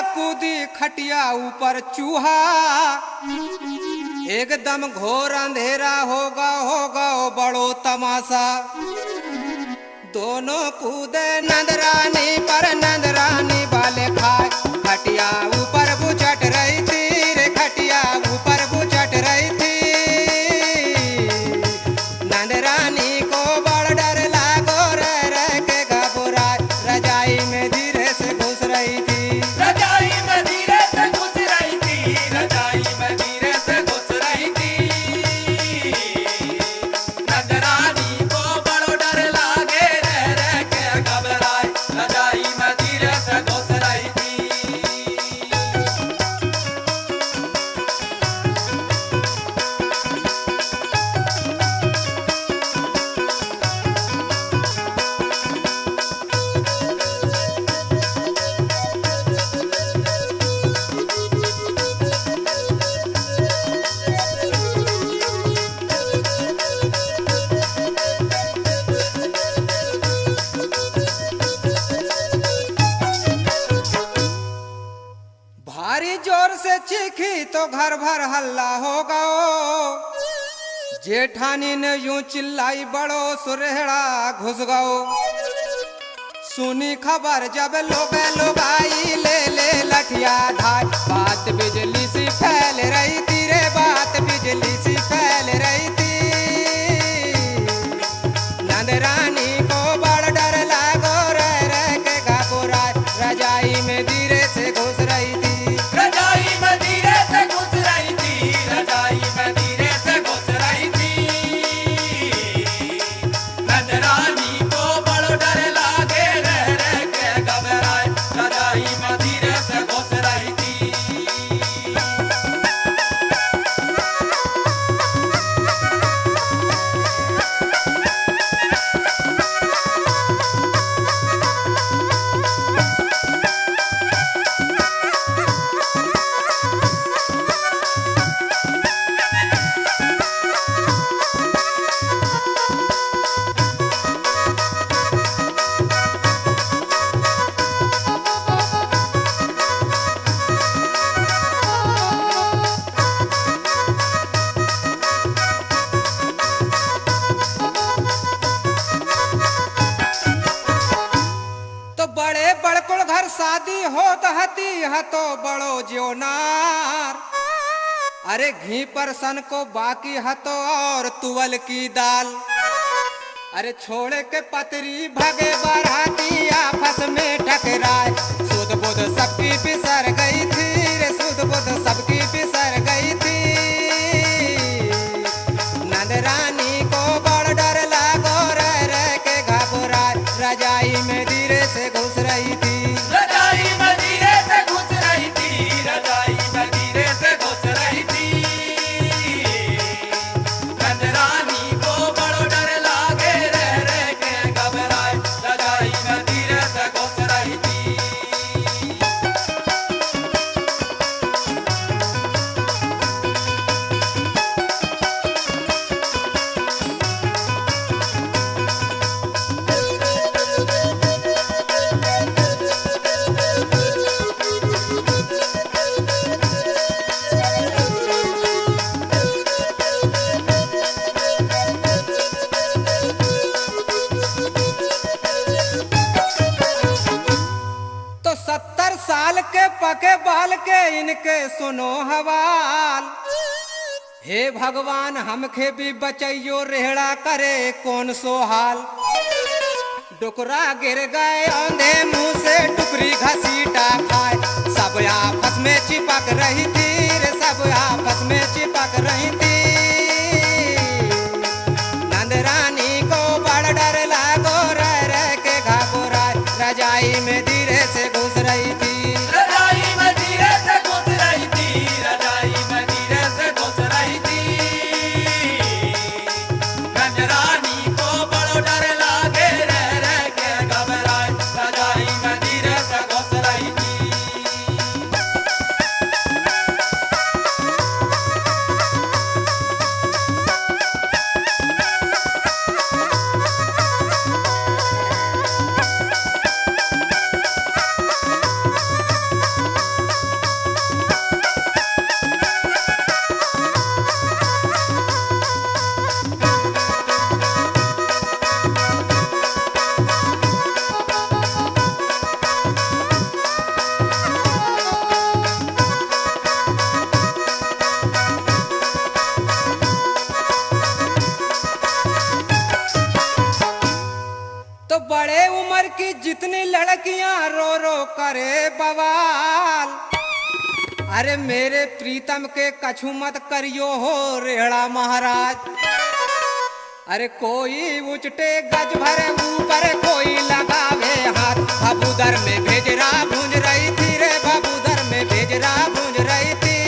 कूदी खटिया ऊपर चूहा, एकदम घोर अंधेरा होगा ओ बड़ो तमाशा। दोनों कूदे नंदरानी पर, नंदरानी बाले खाए, खटिया ऊपर बुझट रही थी रे, खटिया ऊपर बुझट रही थी। नंदरानी को बड़ डर लागो, रह के घबराए, रजाई में धीरे से घुस रही थी, रजाई में धीरे से घुस रही थी, रजाई में धीरे से घुस रही थी। नंदरानी को बड़ो डर लागे, रह के घबराए, रजाई में धीरे से घुस रही थी। भारी जोर से चीखी तो घर भर हल्ला हो गओ। जेठानी ने यूं चिल्लाई, बड़ो सुरेहड़ा घुस गओ। सुनी खबर जब लोग आई, ले लठिया धार, बात बिजली सी फैल रही थी रे, बात बिजली सी फैल रही थी। नंदरानी को बड़ डर लागो, रह के घबराए, रजाई में धीरे से घुस रही थी, रजाई में धीरे से घुस रही थी, रजाई में धीरे से घुस रही थी। नंदरानी को बड़ो डर लागे, रह के घबराए, रजाई में धीरे से घुस रही थी। तो बड़े बड़कुल घर शादी होत हती हतो बड़ो ज्योनार। अरे घी पर सन को बाकी हतो और तुवल की दाल। अरे छोड़े के पतरी भगे बराती, आपस में टकराए, सुध बुध सबकी बिसर गई थी रे, सुध बुध सबकी बिसर गई थी। नंदरानी को बड़ डर लागो, रह के घबराए, रजाई में धीरे से घुस रही थी, रजाई में धीरे से घुस रही थी, रजाई में धीरे से घुस रही थी। नंदरानी को बड़ो डर लागे, रह के घबराए, रजाई में धीरे से घुस रही थी। तो 70 साल के पके बाल के इनके सुनो हवाल। हे भगवान हमके भी बचैयो, रेहड़ा करे कौन सो हाल। डुकरा गिर गए औंधे मुंह से, टुकरी घसीटा खाए, सब आपस में चिपक रही थी रे, सब आपस में चिपक रही थी। नंदरानी को बड़ डर लागो, रह के घबराए, रजाई में धीरे से घुस रही थी, रजाई में धीरे से घुस रही थी, रजाई में धीरे से घुस रही थी। नंदरानी को बड़ो डर लागे, रह के घबराए, रजाई में धीरे से घुस रही थी। बड़े उम्र की जितनी लड़कियां रो रो करे बवाल। अरे मेरे प्रीतम के कछु मत करियो हो रेहड़ा महाराज। अरे कोई उचटे गज भरे ऊपर कोई लगावे हाथ। भबूदर में भेजरा भूंज रही थी रे, भबूदर में भेजरा भूंज रही थी।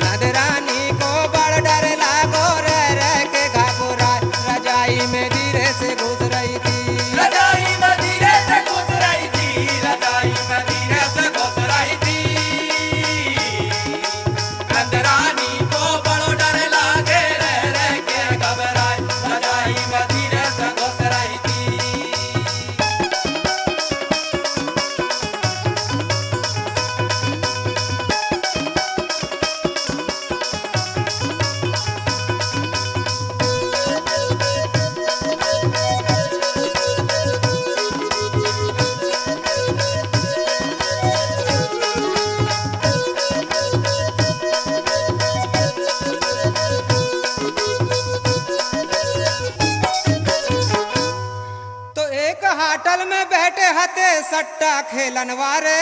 नदरानी को बड़ डर लागो रह के घबरा, रजाई में धीरे से घुस रही थी। रजाई में धीरे से घुस रही थी, रजाई में धीरे से घुस रही थी। नंदरानी को बड़ो डर लागे रह के घबराए, रजाई में धीरे से घुस रही थी। तो एक होटल में बैठे हते सट्टा खेलन वारे।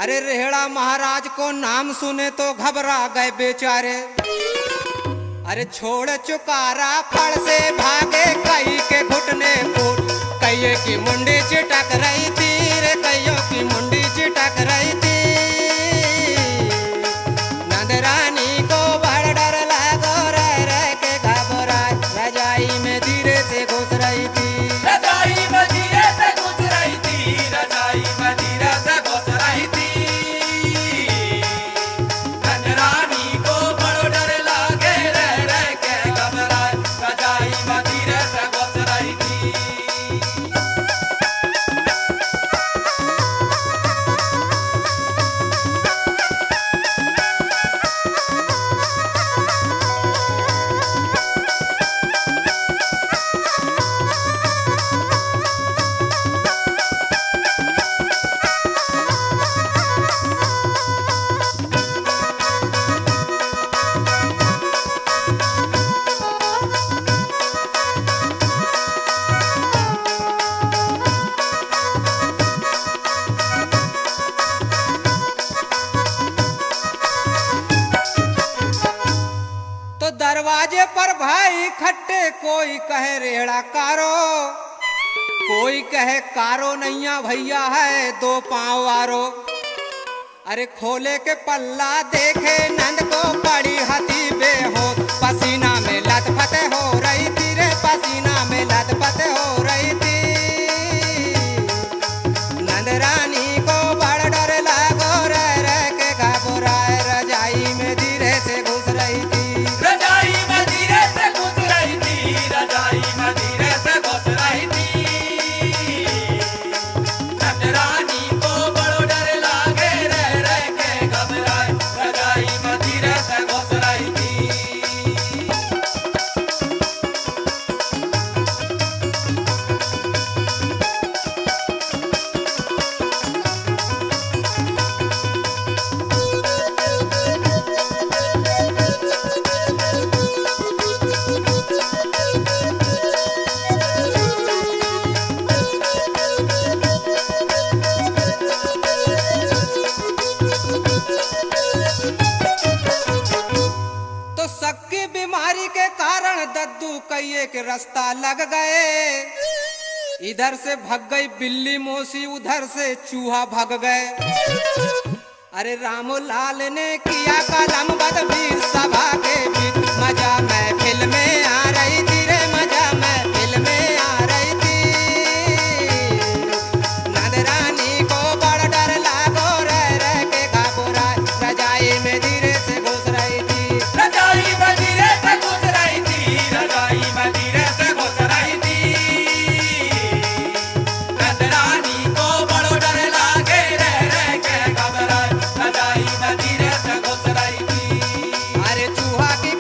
अरे रेहड़ा महाराज को नाम सुने तो घबरा गए बेचारे। अरे छोड़ चुकारा फड़ से भागे, कई के घुटने फूट, कईयों की मुंडी चिटक रही थी रे, कईयों की मुंडी चिटक रही थी। नंदरानी को बड़ डर लागो रह के घबराए, रजाई में धीरे से घुस रही थी। रजाई में धीरे से घुस रही थी, रजाई में धीरे से घुस रही थी। नंदरानी को बड़ो डर लागे रह के घबराए, रजाई में धीरे से घुस रही थी। तो दरवाजे पर भाई खट्टे, कोई कहे रेहड़ा कारो, कोई कहे कारो नैया भैया है दो पांव वारो। अरे खोले के पल्ला देखे नंद को पड़ी हथी बेहोश, पसीना में लथपथ हो रही थी रे, पसीना में लथपथ हो रही थी। नंदरानी को बड़ डर लागो रह के घबराए, रजाई में धीरे से घुस रही थी। रजाई में धीरे से घुस रही थी, रजाई में धीरे से घुस रही थी। नंदरानी को बड़ो डर लागे रह के घबराए, रजाई में धीरे से घुस रही थी। तो शक की बीमारी के कारण दद्दू कईये के रास्ता लग गए। इधर से भग गई बिल्ली मौसी, उधर से चूहा भग गए। अरे रामलाल ने किया कलम बदबीर सभा के बीच, मजा महफिल में आ रही थी रे, मजा महफिल में आ रही थी। नंदरानी को बड़ डर लागो रह के घबराए, रजाई में धीरे से घुस रही थी। रजाई में धीरे से घुस रही थी, रजाई में धीरे से घुस रही थी। नंदरानी को बड़ो डर लागे रह के घबराए, रजाई में धीरे से घुस रही थी। अरे चूहा की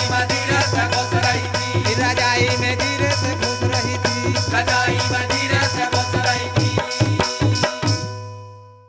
में धीरे